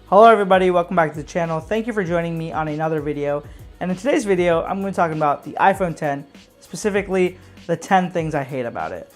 Hello everybody, welcome back to the channel. Thank you for joining me on another video. And in today's video, I'm going to talk about the iPhone 10, specifically the 10 things I hate about it.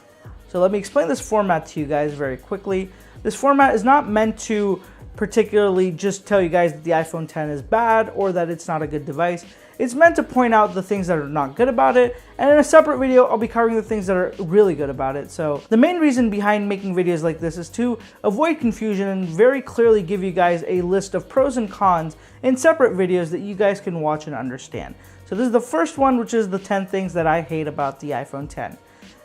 So let me explain this format to you guys very quickly. This format is not meant to particularly just tell you guys that the iPhone 10 is bad or that it's not a good device. It's meant to point out the things that are not good about it, and in a separate video, I'll be covering the things that are really good about it. So the main reason behind making videos like this is to avoid confusion and very clearly give you guys a list of pros and cons in separate videos that you guys can watch and understand. So this is the first one, which is the 10 things that I hate about the iPhone 10.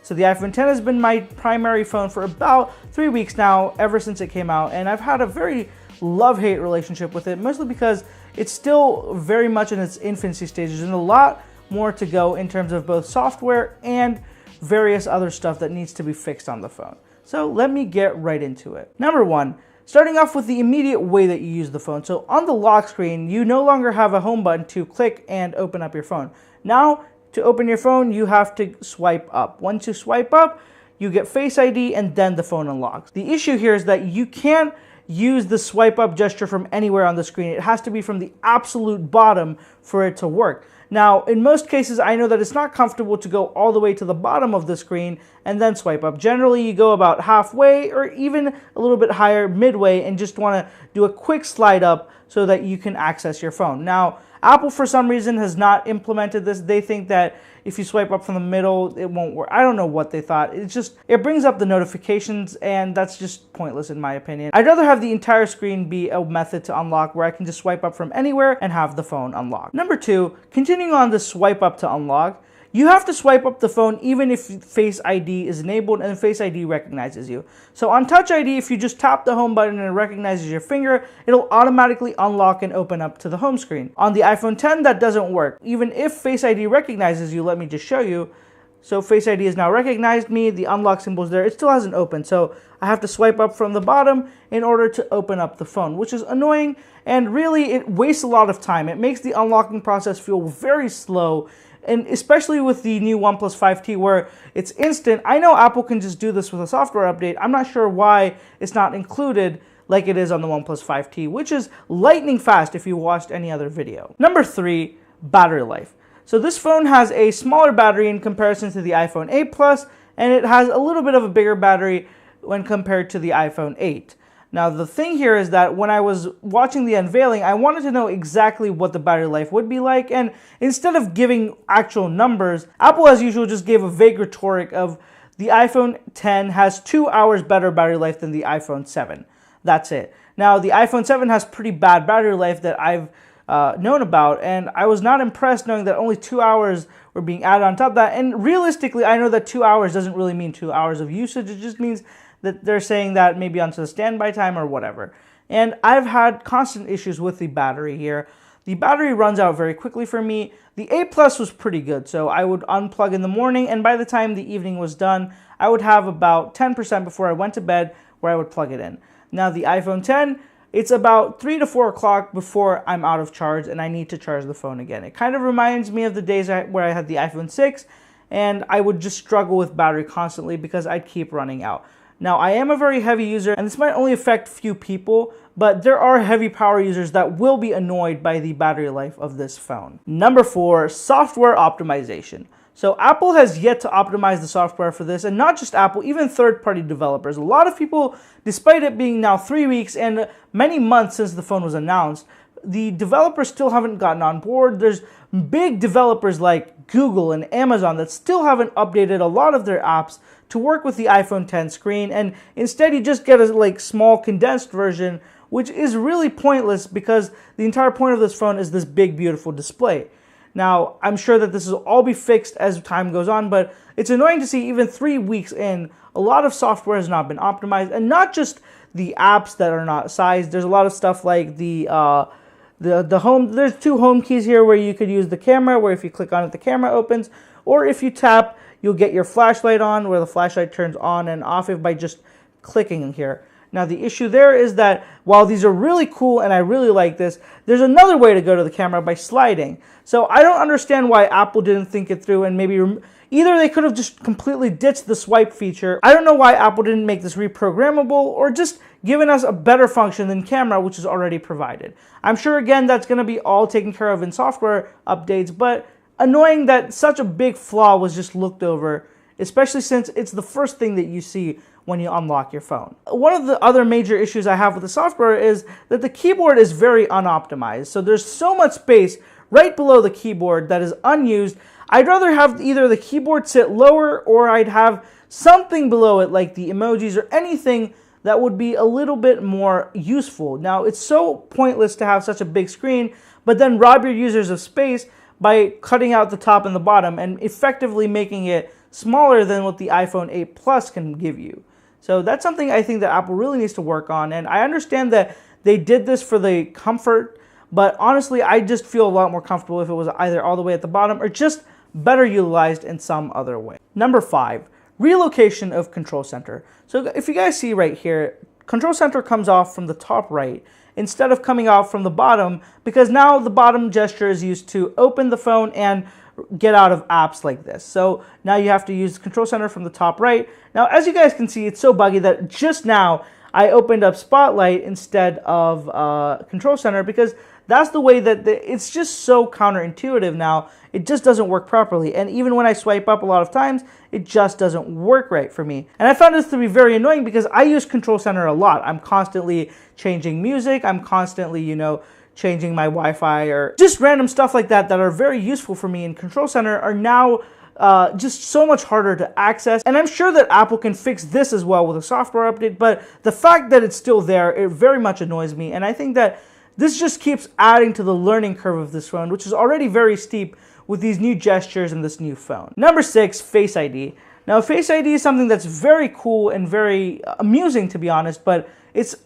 So the iPhone 10 has been my primary phone for about 3 weeks now, ever since it came out, and I've had a very love-hate relationship with it, mostly because it's still very much in its infancy stages and a lot more to go in terms of both software and various other stuff that needs to be fixed on the phone. So let me get right into it. Number one, starting off with the immediate way that you use the phone. So on the lock screen, you no longer have a home button to click and open up your phone. Now, to open your phone, you have to swipe up. Once you swipe up, you get Face ID and then the phone unlocks. The issue here is that you can't use the swipe up gesture from anywhere on the screen. It has to be from the absolute bottom for it to work. Now, in most cases, I know that it's not comfortable to go all the way to the bottom of the screen and then swipe up. Generally, you go about halfway or even a little bit higher midway and just want to do a quick slide up so that you can access your phone. Now, Apple, for some reason, has not implemented this. They think that if you swipe up from the middle, it won't work. I don't know what they thought. It brings up the notifications, and that's just pointless in my opinion. I'd rather have the entire screen be a method to unlock where I can just swipe up from anywhere and have the phone unlocked. Number two, continuing on the swipe up to unlock, you have to swipe up the phone even if Face ID is enabled and Face ID recognizes you. So on Touch ID, if you just tap the home button and it recognizes your finger, it'll automatically unlock and open up to the home screen. On the iPhone 10, that doesn't work. Even if Face ID recognizes you, let me just show you. So Face ID has now recognized me, the unlock symbol is there, it still hasn't opened. So I have to swipe up from the bottom in order to open up the phone, which is annoying, and really it wastes a lot of time. It makes the unlocking process feel very slow. And especially with the new OnePlus 5T where it's instant. I know Apple can just do this with a software update. I'm not sure why it's not included like it is on the OnePlus 5T, which is lightning fast if you watched any other video. Number three, battery life. So this phone has a smaller battery in comparison to the iPhone 8 Plus, and it has a little bit of a bigger battery when compared to the iPhone 8. Now the thing here is that when I was watching the unveiling, I wanted to know exactly what the battery life would be like, and instead of giving actual numbers, Apple as usual just gave a vague rhetoric of the iPhone 10 has 2 hours better battery life than the iPhone 7. That's it. Now the iPhone 7 has pretty bad battery life that I've known about, and I was not impressed knowing that only 2 hours were being added on top of that. And realistically, I know that 2 hours doesn't really mean 2 hours of usage. It just means that they're saying that maybe onto the standby time or whatever. And I've had constant issues with the battery here. The battery runs out very quickly for me. The 8 Plus was pretty good, so I would unplug in the morning, and by the time the evening was done, I would have about 10% before I went to bed where I would plug it in. Now the iPhone 10, it's about 3 to 4 o'clock before I'm out of charge and I need to charge the phone again. It kind of reminds me of the days where I had the iPhone 6 and I would just struggle with battery constantly because I'd keep running out. Now, I am a very heavy user, and this might only affect few people, but there are heavy power users that will be annoyed by the battery life of this phone. Number four, software optimization. So Apple has yet to optimize the software for this, and not just Apple, even third-party developers. A lot of people, despite it being now 3 weeks and many months since the phone was announced, the developers still haven't gotten on board. There's big developers like Google and Amazon that still haven't updated a lot of their apps to work with the iPhone 10 screen, and instead you just get a small condensed version, which is really pointless because the entire point of this phone is this big beautiful display. Now, I'm sure that this will all be fixed as time goes on, but it's annoying to see even 3 weeks in, a lot of software has not been optimized, and not just the apps that are not sized. There's a lot of stuff like the home. There's 2 home keys here where you could use the camera, where if you click on it, the camera opens, or if you tap, you'll get your flashlight on, where the flashlight turns on and off by just clicking here. Now the issue there is that while these are really cool and I really like this, there's another way to go to the camera by sliding. So I don't understand why Apple didn't think it through and maybe either they could have just completely ditched the swipe feature. I don't know why Apple didn't make this reprogrammable or just given us a better function than camera, which is already provided. I'm sure, again, that's going to be all taken care of in software updates, but annoying that such a big flaw was just looked over, especially since it's the first thing that you see when you unlock your phone. One of the other major issues I have with the software is that the keyboard is very unoptimized. So there's so much space right below the keyboard that is unused. I'd rather have either the keyboard sit lower or I'd have something below it like the emojis or anything that would be a little bit more useful. Now, it's so pointless to have such a big screen, but then rob your users of space by cutting out the top and the bottom and effectively making it smaller than what the iPhone 8 Plus can give you. So that's something I think that Apple really needs to work on. And I understand that they did this for the comfort, but honestly, I just feel a lot more comfortable if it was either all the way at the bottom or just better utilized in some other way. Number 5, relocation of control center. So if you guys see right here, control center comes off from the top right instead of coming off from the bottom, because now the bottom gesture is used to open the phone and get out of apps like this. So now you have to use the control center from the top right. Now, as you guys can see, it's so buggy that just now I opened up Spotlight instead of control center because that's the way that it's just so counterintuitive now. It just doesn't work properly. And even when I swipe up a lot of times, it just doesn't work right for me. And I found this to be very annoying because I use control center a lot. I'm constantly changing music. I'm constantly, changing my Wi-Fi or just random stuff like that are very useful for me in control center are now just so much harder to access. And I'm sure that Apple can fix this as well with a software update, but the fact that it's still there, it very much annoys me. And I think that this just keeps adding to the learning curve of this phone, which is already very steep with these new gestures in this new phone. Number 6, Face ID. Now, Face ID is something that's very cool and very amusing, to be honest, but it's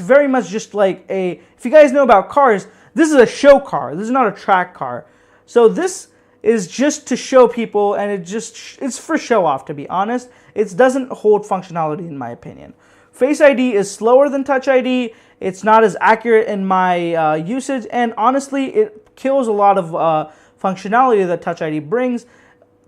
very much just like if you guys know about cars, this is a show car. This is not a track car. So this is just to show people, and it's for show off, to be honest. It doesn't hold functionality in my opinion. Face ID is slower than Touch ID. It's not as accurate in my usage, and honestly, it kills a lot of functionality that Touch ID brings.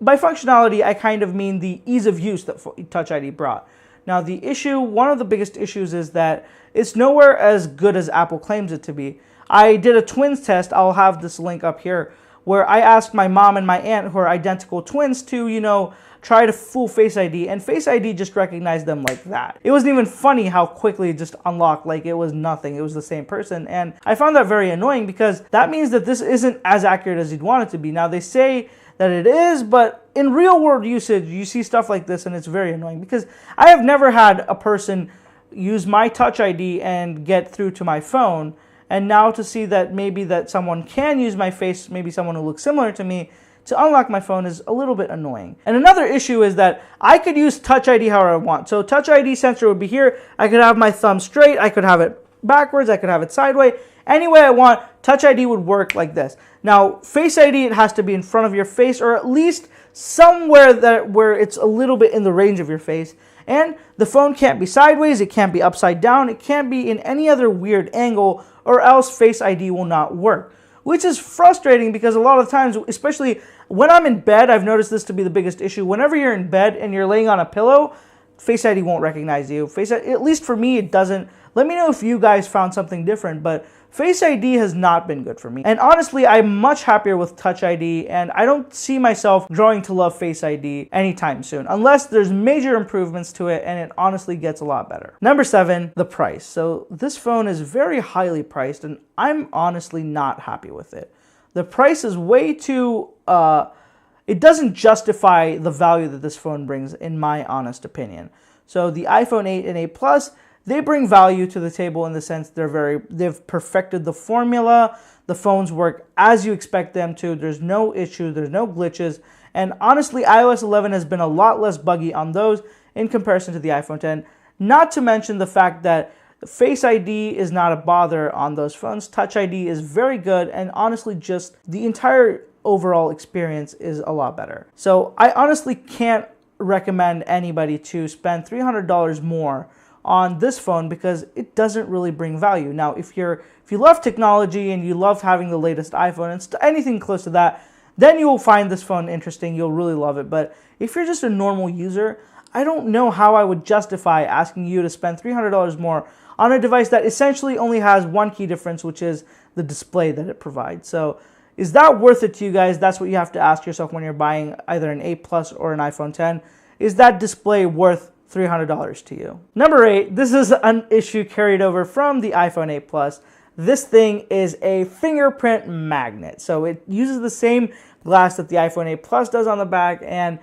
By functionality, I kind of mean the ease of use that Touch ID brought. Now, one of the biggest issues is that it's nowhere as good as Apple claims it to be. I did a twins test, I'll have this link up here, where I asked my mom and my aunt, who are identical twins, to, try to fool Face ID, and Face ID just recognized them like that. It wasn't even funny how quickly it just unlocked, like it was nothing. It was the same person, and I found that very annoying because that means that this isn't as accurate as you'd want it to be. Now, they say that it is, but in real world usage, you see stuff like this and it's very annoying because I have never had a person use my Touch ID and get through to my phone, and now to see that maybe that someone can use my face, maybe someone who looks similar to me, to unlock my phone is a little bit annoying. And another issue is that I could use Touch ID however I want. So Touch ID sensor would be here, I could have my thumb straight, I could have it backwards, I could have it sideways. Any way I want, Touch ID would work like this. Now, Face ID, it has to be in front of your face, or at least somewhere where it's a little bit in the range of your face. And the phone can't be sideways, it can't be upside down, it can't be in any other weird angle, or else Face ID will not work. Which is frustrating because a lot of times, especially when I'm in bed, I've noticed this to be the biggest issue. Whenever you're in bed and you're laying on a pillow, Face ID won't recognize you. At least for me, it doesn't. Let me know if you guys found something different, but Face ID has not been good for me. And honestly, I'm much happier with Touch ID, and I don't see myself growing to love Face ID anytime soon, unless there's major improvements to it and it honestly gets a lot better. Number 7, the price. So this phone is very highly priced, and I'm honestly not happy with it. The price is way too, it doesn't justify the value that this phone brings, in my honest opinion. So the iPhone 8 and 8 Plus, they bring value to the table in the sense they've perfected the formula. The phones work as you expect them to. There's no issue, there's no glitches. And honestly, iOS 11 has been a lot less buggy on those in comparison to the iPhone 10. Not to mention the fact that Face ID is not a bother on those phones. Touch ID is very good, and honestly, just the entire overall experience is a lot better. So I honestly can't recommend anybody to spend $300 more on this phone because it doesn't really bring value. Now, if you love technology and you love having the latest iPhone and anything close to that, then you will find this phone interesting. You'll really love it. But if you're just a normal user, I don't know how I would justify asking you to spend $300 more on a device that essentially only has one key difference, which is the display that it provides. So is that worth it to you guys? That's what you have to ask yourself when you're buying either an 8 Plus or an iPhone 10. Is that display worth $300 to you? Number 8, this is an issue carried over from the iPhone 8 Plus. This thing is a fingerprint magnet. So it uses the same glass that the iPhone 8 Plus does on the back and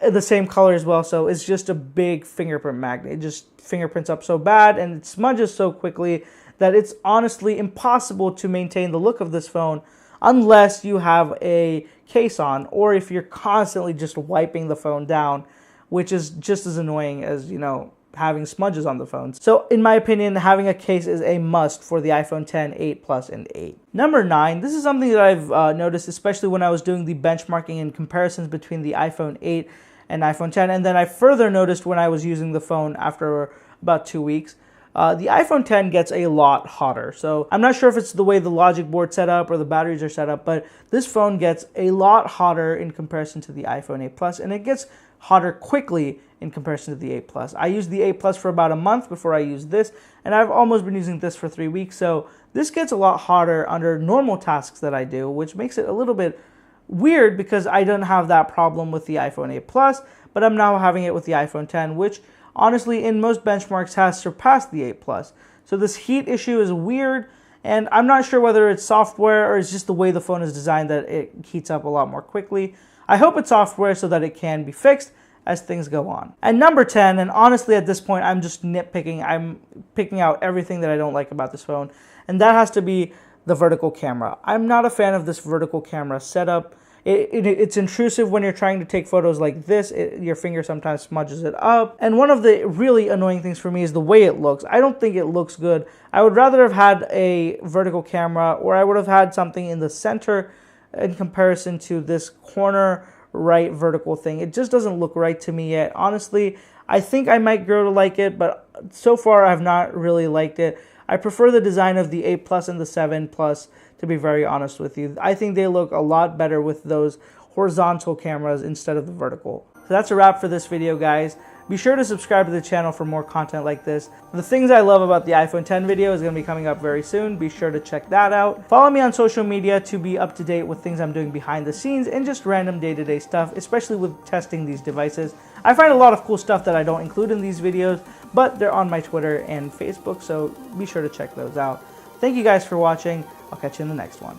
the same color as well. So it's just a big fingerprint magnet. It just fingerprints up so bad and it smudges so quickly that it's honestly impossible to maintain the look of this phone unless you have a case on, or if you're constantly just wiping the phone down, which is just as annoying as, having smudges on the phone. So in my opinion, having a case is a must for the iPhone 10, 8 Plus, and 8. Number 9, this is something that I've noticed, especially when I was doing the benchmarking and comparisons between the iPhone 8 and iPhone 10, and then I further noticed when I was using the phone after about 2 weeks. The iPhone 10 gets a lot hotter. So I'm not sure if it's the way the logic board's set up or the batteries are set up, but this phone gets a lot hotter in comparison to the iPhone 8 Plus, and it gets hotter quickly in comparison to the 8 Plus. I used the 8 Plus for about a month before I used this, and I've almost been using this for 3 weeks. So this gets a lot hotter under normal tasks that I do, which makes it a little bit weird because I don't have that problem with the iPhone 8 Plus, but I'm now having it with the iPhone 10, which honestly in most benchmarks has surpassed the 8 Plus. So this heat issue is weird, and I'm not sure whether it's software or it's just the way the phone is designed that it heats up a lot more quickly. I hope it's software so that it can be fixed as things go on. And number 10, and honestly at this point I'm just nitpicking, I'm picking out everything that I don't like about this phone, and that has to be the vertical camera. I'm not a fan of this vertical camera setup. It's intrusive when you're trying to take photos like this. Your finger sometimes smudges it up. And one of the really annoying things for me is the way it looks. I don't think it looks good. I would rather have had a vertical camera, or I would have had something in the center in comparison to this corner right vertical thing. It just doesn't look right to me yet. Honestly, I think I might grow to like it, but so far I've not really liked it. I prefer the design of the 8 Plus and the 7 Plus, to be very honest with you. I think they look a lot better with those horizontal cameras instead of the vertical. So that's a wrap for this video, guys. Be sure to subscribe to the channel for more content like this. The things I love about the iPhone 10 video is going to be coming up very soon. Be sure to check that out. Follow me on social media to be up to date with things I'm doing behind the scenes and just random day-to-day stuff, especially with testing these devices. I find a lot of cool stuff that I don't include in these videos, but they're on my Twitter and Facebook, so be sure to check those out. Thank you guys for watching. I'll catch you in the next one.